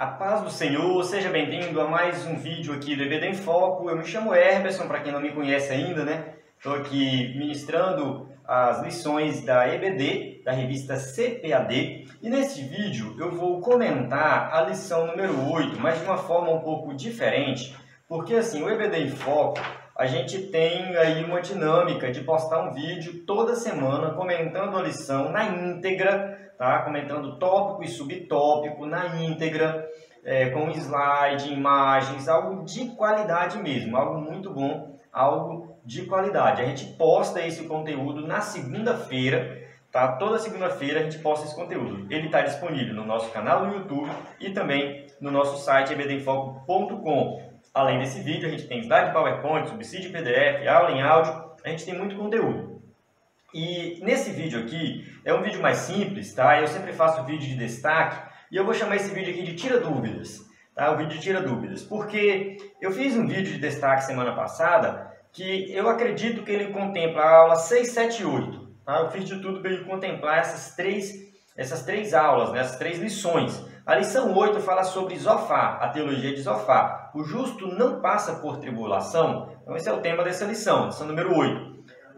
A paz do Senhor, seja bem-vindo a mais um vídeo aqui do EBD em Foco. Eu me chamo Herberson, para quem não me conhece ainda, né? Estou aqui ministrando as lições da EBD, da revista CPAD. E neste vídeo eu vou comentar a lição número 8, mas de uma forma um pouco diferente. Porque assim, o EBD em Foco, a gente tem aí uma dinâmica de postar um vídeo toda semana comentando a lição na íntegra, tá? Comentando tópico e subtópico na íntegra, com slide, imagens, algo de qualidade mesmo, algo muito bom, algo de qualidade. A gente posta esse conteúdo na segunda-feira, tá? Toda segunda-feira a gente posta esse conteúdo. Ele está disponível no nosso canal no YouTube e também no nosso site ebdemfoco.com. Além desse vídeo, a gente tem slide PowerPoint, subsídio PDF, aula em áudio, a gente tem muito conteúdo. E nesse vídeo aqui, é um vídeo mais simples, tá? Eu sempre faço vídeo de destaque e eu vou chamar esse vídeo aqui de Tira Dúvidas, tá? O vídeo de Tira Dúvidas, porque eu fiz um vídeo de destaque semana passada que eu acredito que ele contempla a aula 6, 7 e 8, tá? Eu fiz de tudo para ele contemplar essas três aulas, né? Essas três lições. A lição 8 fala sobre Zofar, a teologia de Zofar. O justo não passa por tribulação. Então esse é o tema dessa lição número 8.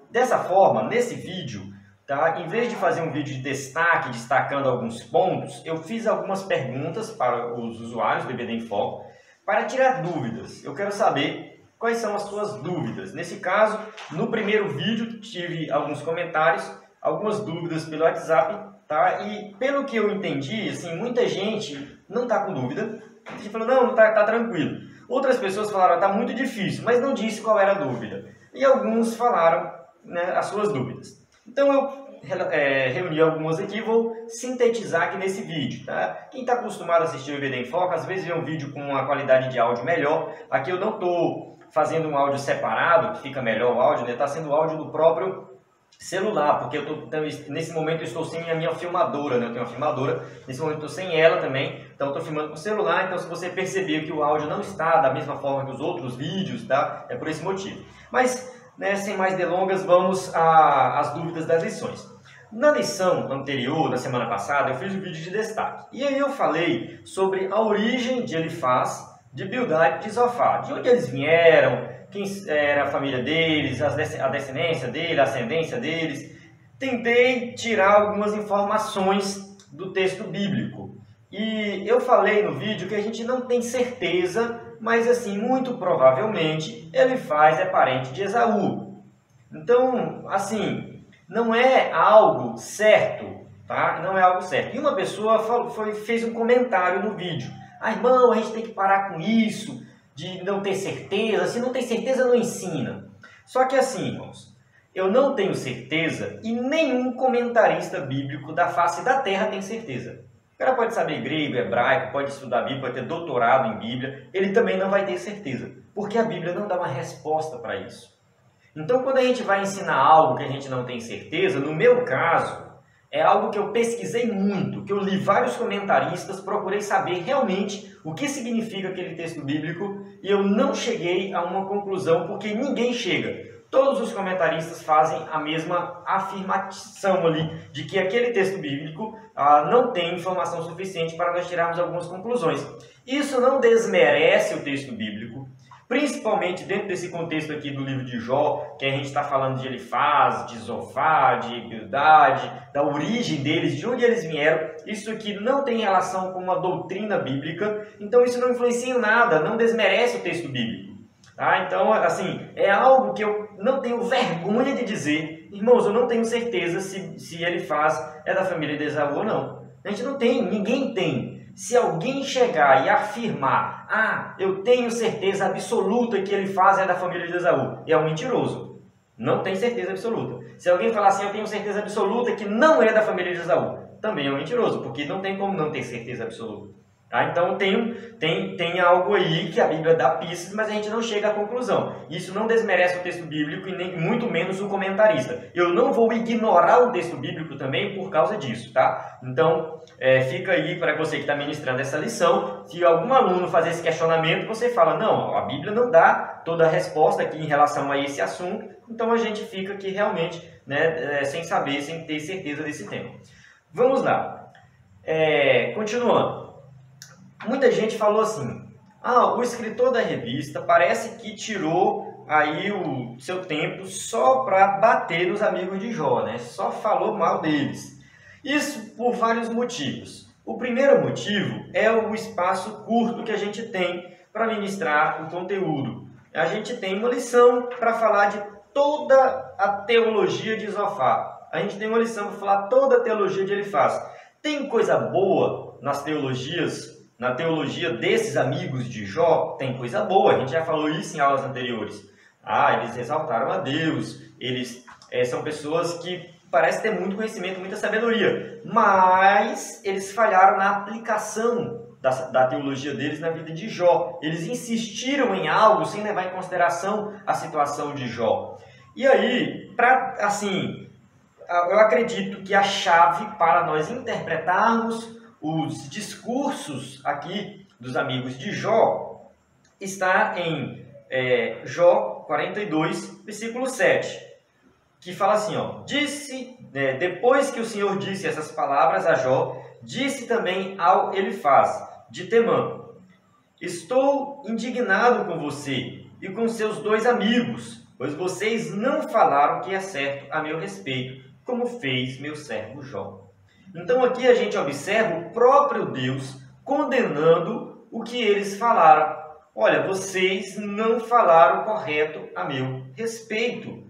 Dessa forma, nesse vídeo, tá? Em vez de fazer um vídeo de destaque, destacando alguns pontos, eu fiz algumas perguntas para os usuários do EBD em Foco para tirar dúvidas. Eu quero saber quais são as suas dúvidas. Nesse caso, no primeiro vídeo, tive alguns comentários, algumas dúvidas pelo WhatsApp, tá? E pelo que eu entendi, assim, muita gente não está com dúvida. A gente falou, não, tá tranquilo. Outras pessoas falaram, tá muito difícil, mas não disse qual era a dúvida. E alguns falaram, né, as suas dúvidas. Então eu reuni algumas aqui e vou sintetizar aqui nesse vídeo, tá? Quem está acostumado a assistir o EBD em Foco, às vezes vê um vídeo com uma qualidade de áudio melhor. Aqui eu não estou fazendo um áudio separado, que fica melhor o áudio, né? Está sendo o áudio do próprio celular, porque nesse momento eu estou sem a minha filmadora, né? Eu tenho uma filmadora, nesse momento eu estou sem ela também, então eu estou filmando com o celular. Então se você perceber que o áudio não está da mesma forma que os outros vídeos, tá? É por esse motivo. Mas, né, sem mais delongas, vamos às dúvidas das lições. Na lição anterior, na semana passada, eu fiz um vídeo de destaque. E aí eu falei sobre a origem de Elifaz, de Bildad e de Zofar. De onde eles vieram, quem era a família deles, a descendência deles, a ascendência deles. Tentei tirar algumas informações do texto bíblico. E eu falei no vídeo que a gente não tem certeza, mas assim, muito provavelmente, Elifaz é parente de Esaú. Então, assim, não é algo certo, tá? Não é algo certo. E uma pessoa fez um comentário no vídeo. Ah, irmão, a gente tem que parar com isso, de não ter certeza. Se não tem certeza, não ensina. Só que assim, irmãos, eu não tenho certeza e nenhum comentarista bíblico da face da terra tem certeza. O cara pode saber grego, hebraico, pode estudar a Bíblia, pode ter doutorado em Bíblia, ele também não vai ter certeza, porque a Bíblia não dá uma resposta para isso. Então, quando a gente vai ensinar algo que a gente não tem certeza, no meu caso, é algo que eu pesquisei muito, que eu li vários comentaristas, procurei saber realmente o que significa aquele texto bíblico e eu não cheguei a uma conclusão, porque ninguém chega. Todos os comentaristas fazem a mesma afirmação ali, de que aquele texto bíblico não tem informação suficiente para nós tirarmos algumas conclusões. Isso não desmerece o texto bíblico, principalmente dentro desse contexto aqui do livro de Jó, que a gente está falando de Elifaz, de Zofar, de Bildad, da origem deles, de onde eles vieram. Isso aqui não tem relação com uma doutrina bíblica, então isso não influencia em nada, não desmerece o texto bíblico. Tá? Então, assim, é algo que eu não tenho vergonha de dizer. Irmãos, eu não tenho certeza se Elifaz é da família de Esaú ou não. A gente não tem, ninguém tem. Se alguém chegar e afirmar, eu tenho certeza absoluta que Elifaz é da família de Esaú, é um mentiroso. Não tem certeza absoluta. Se alguém falar assim, eu tenho certeza absoluta que não é da família de Esaú, também é um mentiroso, porque não tem como não ter certeza absoluta. Tá? Então tem algo aí que a Bíblia dá pistas, mas a gente não chega à conclusão. Isso não desmerece o texto bíblico e nem muito menos o comentarista. Eu não vou ignorar o texto bíblico também por causa disso, tá? Então fica aí para você que está ministrando essa lição. Se algum aluno fazer esse questionamento, você fala, não, a Bíblia não dá toda a resposta aqui em relação a esse assunto, então a gente fica aqui realmente, né, sem saber, sem ter certeza desse tema. Vamos lá. Continuando. muita gente falou assim, o escritor da revista parece que tirou aí o seu tempo só para bater nos amigos de Jó, né? Só falou mal deles. Isso por vários motivos. O primeiro motivo é o espaço curto que a gente tem para ministrar o conteúdo. A gente tem uma lição para falar de toda a teologia de Zofar. A gente tem uma lição para falar toda a teologia de Elifaz. Tem coisa boa nas teologias, na teologia desses amigos de Jó? Tem coisa boa, a gente já falou isso em aulas anteriores. Eles exaltaram a Deus, eles são pessoas que parecem ter muito conhecimento, muita sabedoria, mas eles falharam na aplicação da teologia deles na vida de Jó. Eles insistiram em algo sem levar em consideração a situação de Jó. E aí, eu acredito que a chave para nós interpretarmos os discursos aqui dos amigos de Jó está em Jó 42, versículo 7, que fala assim, depois que o Senhor disse essas palavras a Jó, disse também ao Elifaz de Temã, estou indignado com você e com seus dois amigos, pois vocês não falaram o que é certo a meu respeito, como fez meu servo Jó. Então aqui a gente observa o próprio Deus condenando o que eles falaram. Olha, vocês não falaram correto a meu respeito.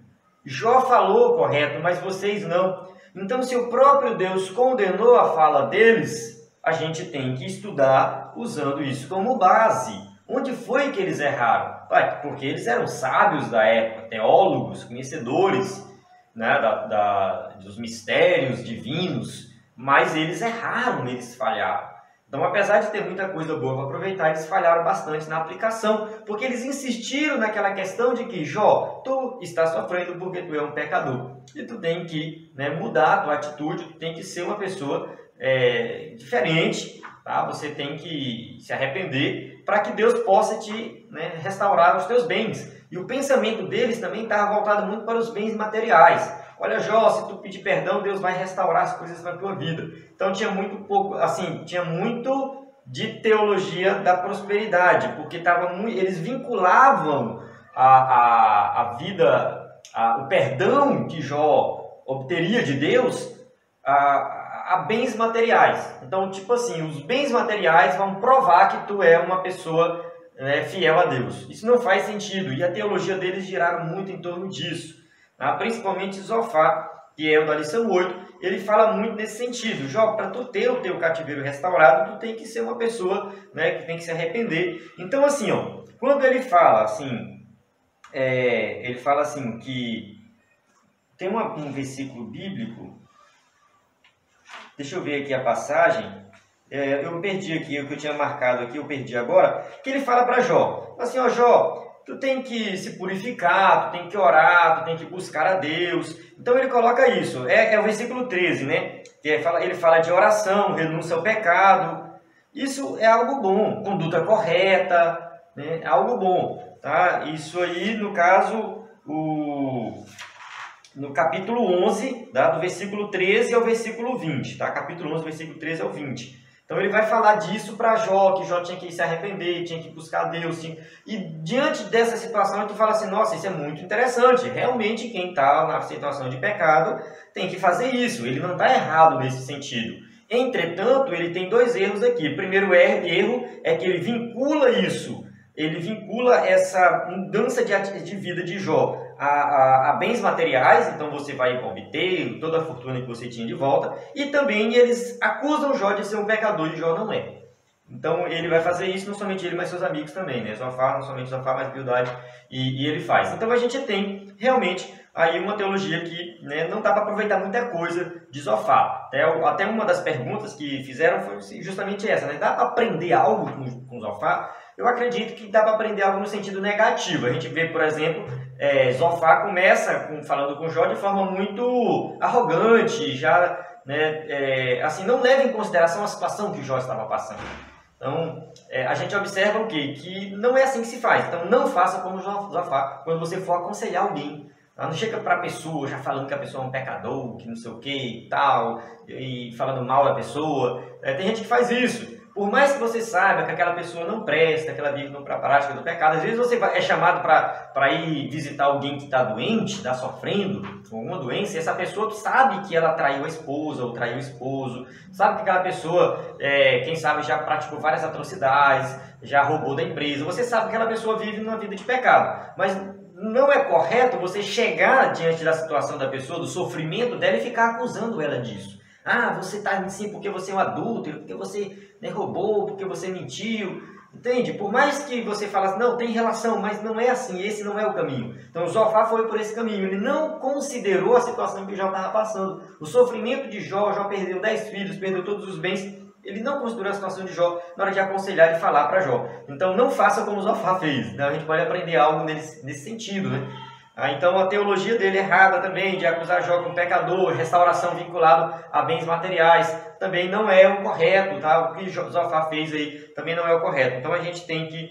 Jó falou correto, mas vocês não. Então, se o próprio Deus condenou a fala deles, a gente tem que estudar usando isso como base. Onde foi que eles erraram? Porque eles eram sábios da época, teólogos, conhecedores, né, dos mistérios divinos, mas eles erraram, eles falharam. Então, apesar de ter muita coisa boa para aproveitar, eles falharam bastante na aplicação, porque eles insistiram naquela questão de que, Jó, tu está sofrendo porque tu é um pecador. E tu tem que mudar a tua atitude, tu tem que ser uma pessoa diferente, tá? Você tem que se arrepender para que Deus possa te restaurar os teus bens. E o pensamento deles também estava voltado muito para os bens materiais. Olha, Jó, se tu pedir perdão, Deus vai restaurar as coisas na tua vida. Então tinha tinha muito de teologia da prosperidade, porque eles vinculavam a vida, o perdão que Jó obteria de Deus a bens materiais. Então, os bens materiais vão provar que tu é uma pessoa fiel a Deus. Isso não faz sentido, e a teologia deles girava muito em torno disso. Principalmente Zofar, que é o da lição 8, ele fala muito nesse sentido. Jó, para tu ter o teu cativeiro restaurado, tu tem que ser uma pessoa que tem que se arrepender. Então, quando ele fala que tem um versículo bíblico, deixa eu ver aqui a passagem, eu perdi aqui, o que eu tinha marcado aqui, eu perdi agora, que ele fala para Jó, Jó, tu tem que se purificar, tu tem que orar, tu tem que buscar a Deus. Então ele coloca isso. É o versículo 13, né? Ele fala de oração, renúncia ao pecado. Isso é algo bom. Conduta correta, né? É algo bom. Tá? Isso aí, no caso, no capítulo 11, tá? Do versículo 13 ao versículo 20. Tá? Capítulo 11, versículo 13 ao 20. Então ele vai falar disso para Jó, que Jó tinha que se arrepender, tinha que buscar Deus. E diante dessa situação, tu fala assim, nossa, isso é muito interessante. Realmente quem está na situação de pecado tem que fazer isso. Ele não está errado nesse sentido. Entretanto, ele tem dois erros aqui. O primeiro erro é que ele vincula isso. Ele vincula essa mudança de vida de Jó a bens materiais, então você vai obter toda a fortuna que você tinha de volta, e também eles acusam Jó de ser um pecador, e Jó não é. Então ele vai fazer isso, não somente ele, mas seus amigos também, né? Zofar, não somente Zofar, mas Bildade, e ele faz. Então a gente tem realmente aí uma teologia que não dá para aproveitar muita coisa de Zofar. Até uma das perguntas que fizeram foi justamente essa, né? Dá para aprender algo com Zofar? Eu acredito que dá para aprender algo no sentido negativo. A gente vê, por exemplo, Zofar começa falando com Jó de forma muito arrogante, já não leva em consideração a situação que Jó estava passando. Então, a gente observa o quê? Que não é assim que se faz. Então, não faça como Zofar quando você for aconselhar alguém. Não chega para a pessoa já falando que a pessoa é um pecador, que não sei o que e tal, e falando mal da pessoa. Tem gente que faz isso. Por mais que você saiba que aquela pessoa não presta, que ela vive na prática do pecado, às vezes você é chamado para ir visitar alguém que está doente, está sofrendo com alguma doença, e essa pessoa sabe que ela traiu a esposa ou traiu o esposo, sabe que aquela pessoa, quem sabe, já praticou várias atrocidades, já roubou da empresa, você sabe que aquela pessoa vive numa vida de pecado, mas não é correto você chegar diante da situação da pessoa, do sofrimento dela e ficar acusando ela disso. Ah, você está assim porque você é um adúltero, porque você roubou, porque você mentiu, entende? Por mais que você falasse, não, tem relação, mas não é assim, esse não é o caminho. Então Zofar foi por esse caminho, ele não considerou a situação que Jó estava passando. O sofrimento de Jó perdeu 10 filhos, perdeu todos os bens, ele não considerou a situação de Jó na hora de aconselhar e falar para Jó. Então não faça como Zofar fez, né? A gente pode aprender algo nesse sentido, né? Então a teologia dele é errada também, de acusar Jó como pecador, restauração vinculado a bens materiais, também não é o correto, tá? O que Zofar fez aí também não é o correto. Então a gente tem que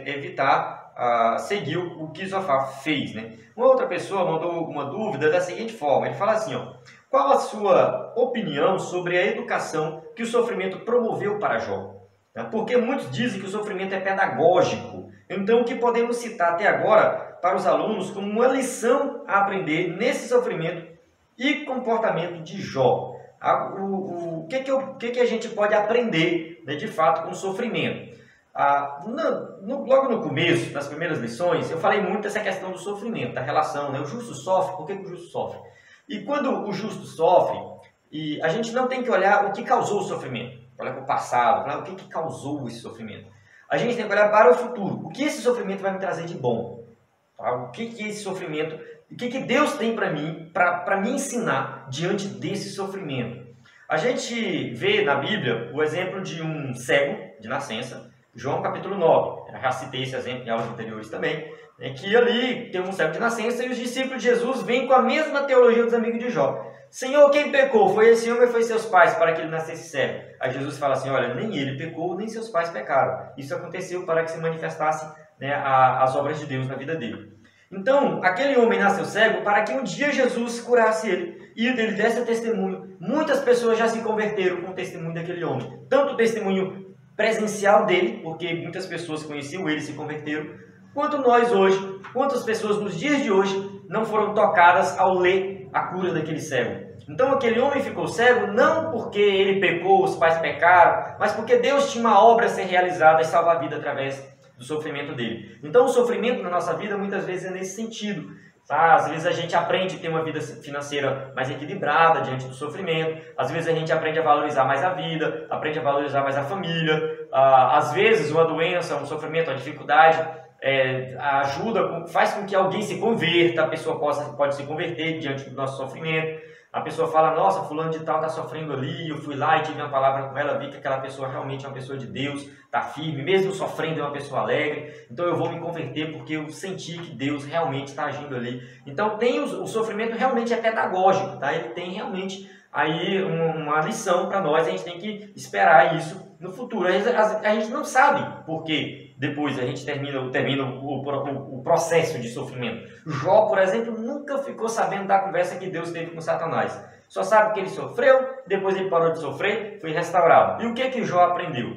evitar seguir o que Zofar fez, né? Uma outra pessoa mandou uma dúvida da seguinte forma, ele fala assim, ó, qual a sua opinião sobre a educação que o sofrimento promoveu para Jó? Porque muitos dizem que o sofrimento é pedagógico. Então o que podemos citar até agora para os alunos como uma lição a aprender nesse sofrimento e comportamento de Jó? O que a gente pode aprender, né, de fato com o sofrimento? Logo no começo, nas primeiras lições, eu falei muito dessa questão do sofrimento, da relação, né? O justo sofre, por que o justo sofre? E quando o justo sofre, a gente não tem que olhar o que causou o sofrimento, olhar para o passado, olhar o que causou esse sofrimento. A gente tem que olhar para o futuro, o que esse sofrimento vai me trazer de bom. O que esse sofrimento, o que Deus tem para mim, para me ensinar diante desse sofrimento. A gente vê na Bíblia o exemplo de um cego de nascença, João capítulo 9, eu já citei esse exemplo em aulas anteriores também, que ali tem um cego de nascença e os discípulos de Jesus vêm com a mesma teologia dos amigos de Jó. Senhor, quem pecou? Foi esse homem ou foi seus pais para que ele nascesse cego? Aí Jesus fala assim, olha, nem ele pecou, nem seus pais pecaram. Isso aconteceu para que se manifestasse, né, as obras de Deus na vida dele. Então, aquele homem nasceu cego para que um dia Jesus curasse ele e ele desse testemunho. Muitas pessoas já se converteram com o testemunho daquele homem. Tanto o testemunho presencial dele, porque muitas pessoas conheciam ele e se converteram, quanto nós hoje, quantas pessoas nos dias de hoje não foram tocadas ao ler a cura daquele cego. Então aquele homem ficou cego não porque ele pecou, os pais pecaram, mas porque Deus tinha uma obra a ser realizada e salvar a vida através do sofrimento dele. Então o sofrimento na nossa vida muitas vezes é nesse sentido. Tá? Às vezes a gente aprende a ter uma vida financeira mais equilibrada diante do sofrimento. Às vezes a gente aprende a valorizar mais a vida, aprende a valorizar mais a família. Às vezes uma doença, um sofrimento, uma dificuldade ajuda, faz com que alguém se converta, a pessoa pode se converter diante do nosso sofrimento. A pessoa fala, nossa, fulano de tal está sofrendo ali, eu fui lá e tive uma palavra com ela, vi que aquela pessoa realmente é uma pessoa de Deus, está firme, mesmo sofrendo é uma pessoa alegre, então eu vou me converter porque eu senti que Deus realmente está agindo ali. Então o sofrimento realmente é pedagógico, tá? Ele tem realmente aí uma lição para nós, a gente tem que esperar isso no futuro. A gente não sabe por quê. Depois a gente termina o processo de sofrimento. Jó, por exemplo, nunca ficou sabendo da conversa que Deus teve com Satanás. Só sabe que ele sofreu, depois ele parou de sofrer, foi restaurado. E o que Jó aprendeu?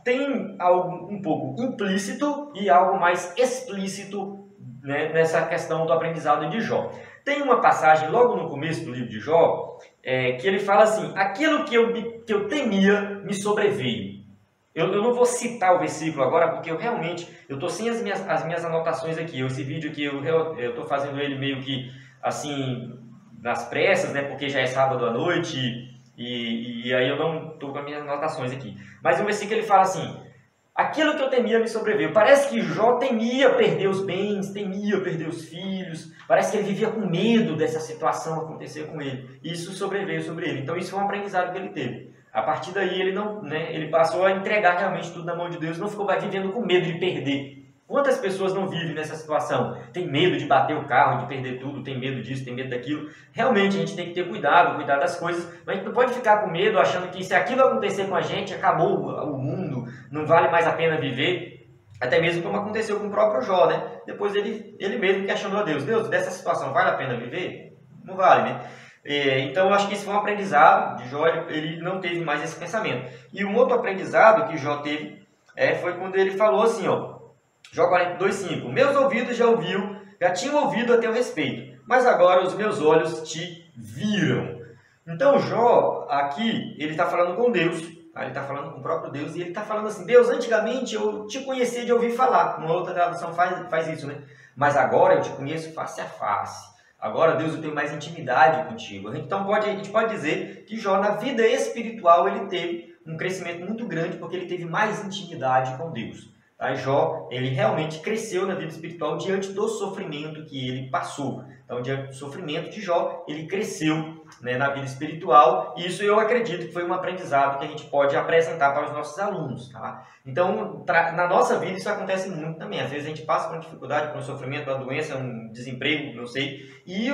Tem algo um pouco implícito e algo mais explícito, né, nessa questão do aprendizado de Jó. Tem uma passagem logo no começo do livro de Jó, que ele fala assim, aquilo que eu temia me sobreveio. Eu não vou citar o versículo agora, porque eu estou sem as minhas anotações aqui. Esse vídeo aqui eu estou fazendo ele meio que assim, nas pressas, né? Porque já é sábado à noite e aí eu não estou com as minhas anotações aqui. Mas o versículo ele fala assim, aquilo que eu temia me sobreveio. Parece que Jó temia perder os bens, temia perder os filhos. Parece que ele vivia com medo dessa situação acontecer com ele. E isso sobreveio sobre ele. Então isso foi um aprendizado que ele teve. A partir daí ele passou a entregar realmente tudo na mão de Deus, não ficou vivendo com medo de perder. Quantas pessoas não vivem nessa situação? Tem medo de bater o carro, de perder tudo, tem medo disso, tem medo daquilo. Realmente a gente tem que ter cuidar das coisas, mas a gente não pode ficar com medo achando que se aquilo acontecer com a gente, acabou o mundo, não vale mais a pena viver. Até mesmo como aconteceu com o próprio Jó, né? Depois ele mesmo questionou a Deus, dessa situação vale a pena viver? Não vale, né? Então eu acho que esse foi um aprendizado de Jó, ele não teve mais esse pensamento. E um outro aprendizado que Jó teve foi quando ele falou assim, ó, Jó 42:5, meus ouvidos já tinham ouvido a teu respeito, mas agora os meus olhos te viram. Então Jó, aqui, ele está falando com Deus, ele está falando com o próprio Deus, e ele está falando assim, Deus, antigamente eu te conhecia de ouvir falar, uma outra tradução faz isso, né? Mas agora eu te conheço face a face. Agora, Deus, eu tenho mais intimidade contigo. Então, a gente pode dizer que Jó, na vida espiritual, ele teve um crescimento muito grande, porque ele teve mais intimidade com Deus. Jó, ele realmente cresceu na vida espiritual diante do sofrimento que ele passou. Então, diante do sofrimento de Jó, ele cresceu, né, na vida espiritual. E isso eu acredito que foi um aprendizado que a gente pode apresentar para os nossos alunos. Tá? Então, na nossa vida isso acontece muito também. Às vezes a gente passa por uma dificuldade, por um sofrimento, uma doença, um desemprego, não sei. E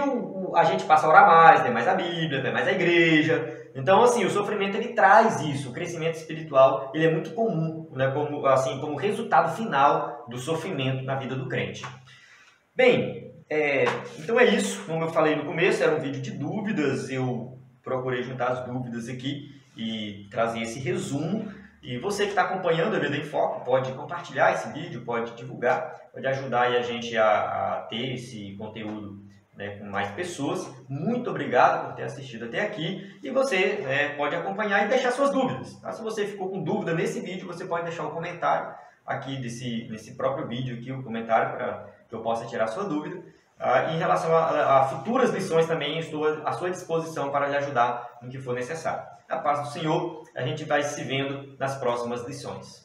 a gente passa a orar mais, ler mais a Bíblia, ler mais a igreja. Então, assim, o sofrimento ele traz isso, o crescimento espiritual, ele é muito comum, né, como resultado final do sofrimento na vida do crente. Bem, então é isso, como eu falei no começo, era um vídeo de dúvidas, eu procurei juntar as dúvidas aqui e trazer esse resumo. E você que está acompanhando a EBD em Foco pode compartilhar esse vídeo, pode divulgar, pode ajudar aí a gente a ter esse conteúdo, né, com mais pessoas. Muito obrigado por ter assistido até aqui e você pode acompanhar e deixar suas dúvidas. Tá? Se você ficou com dúvida nesse vídeo, você pode deixar um comentário aqui nesse próprio vídeo, aqui, um comentário para que eu possa tirar sua dúvida. Em relação a futuras lições também, estou à sua disposição para lhe ajudar no que for necessário. A paz do Senhor, a gente vai se vendo nas próximas lições.